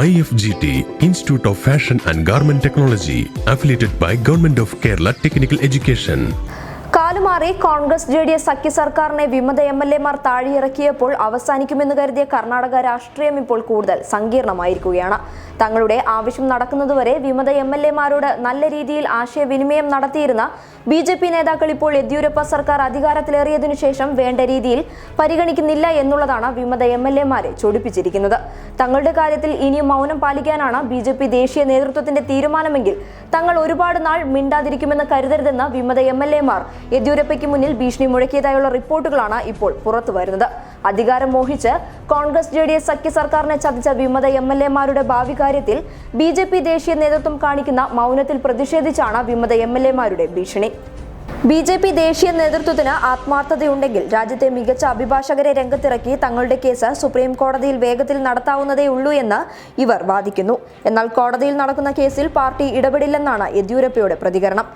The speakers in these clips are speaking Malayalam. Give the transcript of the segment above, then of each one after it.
IFGT, Institute of Fashion and Garment Technology, affiliated by Government of Kerala Technical Education. കാലുമാറി Congress JDS സഖ്യ സർക്കാരിനെ വിമത MLA മാർ താഴെയിറക്കിയപ്പോൾ അവസാനിക്കുമെന്ന് കരുതിയ കർണാടക രാഷ്ട്രീയം ഇപ്പോൾ കൂടുതൽ സങ്കീർണമായിരിക്കുകയാണ്. തങ്ങളുടെ ആവശ്യം നടക്കുന്നതുവരെ വിമത MLA മാരോട് നല്ല രീതിയിൽ ആശയവിനിമയം നടത്തിയിരുന്ന BJP നേതാക്കൾ ഇപ്പോൾ യെദ്യൂരപ്പ സർക്കാർ അധികാരത്തിലേറിയതിനു ശേഷം വേണ്ട രീതിയിൽ പരിഗണിക്കുന്നില്ല എന്നുള്ളതാണ് വിമത MLA മാരെ ചൊടിപ്പിച്ചിരിക്കുന്നത്. തങ്ങളുടെ കാര്യത്തിൽ ഇനിയും മൗനം പാലിക്കാനാണ് BJP ദേശീയ നേതൃത്വത്തിന്റെ തീരുമാനമെങ്കിൽ തങ്ങൾ ഒരുപാട് നാൾ മിണ്ടാതിരിക്കുമെന്ന് കരുതരുതെന്ന് വിമത MLA മാർ യെദ്യൂരപ്പയ്ക്ക് മുന്നിൽ ഭീഷണി മുഴക്കിയതായുള്ള റിപ്പോർട്ടുകളാണ് ഇപ്പോൾ പുറത്തു വരുന്നത്. അധികാരം മോഹിച്ച് കോൺഗ്രസ് JDS സഖ്യ സർക്കാരിനെ ചതിച്ച വിമത MLA മാരുടെ ഭാവി കാര്യത്തിൽ BJP ദേശീയ നേതൃത്വം കാണിക്കുന്ന മൗനത്തിൽ പ്രതിഷേധിച്ചാണ് വിമത MLA മാരുടെ ഭീഷണി. BJP ദേശീയ നേതൃത്വത്തിന് ആത്മാർത്ഥതയുണ്ടെങ്കിൽ രാജ്യത്തെ മികച്ച അഭിഭാഷകരെ രംഗത്തിറക്കി തങ്ങളുടെ കേസ് സുപ്രീം കോടതിയിൽ വേഗത്തിൽ നടത്താവുന്നതേ ഉള്ളൂ എന്ന് ഇവർ വാദിക്കുന്നു. എന്നാൽ കോടതിയിൽ നടക്കുന്ന കേസിൽ പാർട്ടി ഇടപെടില്ലെന്നാണ് യെദ്യൂരപ്പയുടെ പ്രതികരണം.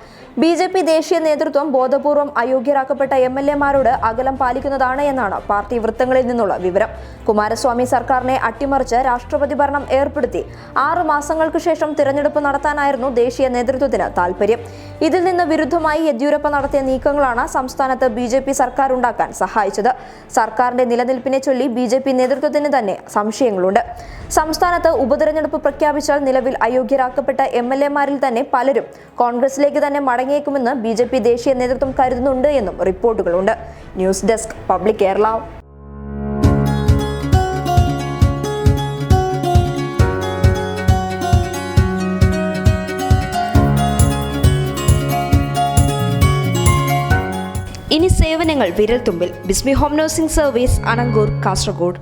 BJP ദേശീയ നേതൃത്വം ബോധപൂർവം അയോഗ്യരാക്കപ്പെട്ട MLA മാരോട് അകലം പാലിക്കുന്നതാണ് എന്നാണ് പാർട്ടി വൃത്തങ്ങളിൽ നിന്നുള്ള വിവരം. കുമാരസ്വാമി സർക്കാരിനെ അട്ടിമറിച്ച് രാഷ്ട്രപതി ഭരണം ഏർപ്പെടുത്തി 6 മാസങ്ങൾക്ക് ശേഷം തിരഞ്ഞെടുപ്പ് നടത്താനായിരുന്നു ദേശീയ നേതൃത്വത്തിന് താൽപര്യം. ഇതിൽ നിന്ന് വിരുദ്ധമായി യെദ്യൂരപ്പ നടത്തിയ നീക്കങ്ങളാണ് സംസ്ഥാനത്ത് BJP സർക്കാർ ഉണ്ടാക്കാൻ സഹായിച്ചത്. സർക്കാരിന്റെ നിലനിൽപ്പിനെ ചൊല്ലി BJP നേതൃത്വത്തിന് തന്നെ സംശയങ്ങളുണ്ട്. സംസ്ഥാനത്ത് ഉപതെരഞ്ഞെടുപ്പ് പ്രഖ്യാപിച്ചാൽ നിലവിൽ അയോഗ്യരാക്കപ്പെട്ട MLA മാരിൽ തന്നെ പലരും കോൺഗ്രസിലേക്ക് തന്നെ മടങ്ങിയേക്കുമെന്ന് BJP ദേശീയ നേതൃത്വം കരുതുന്നുണ്ട് എന്നും റിപ്പോർട്ടുകളുണ്ട്. News desk public Kerala. ഇനി സേവനങ്ങൾ വിരൽത്തുമ്പിൽ. ബിസ്മി home nursing service, Anangoor, Kasaragod.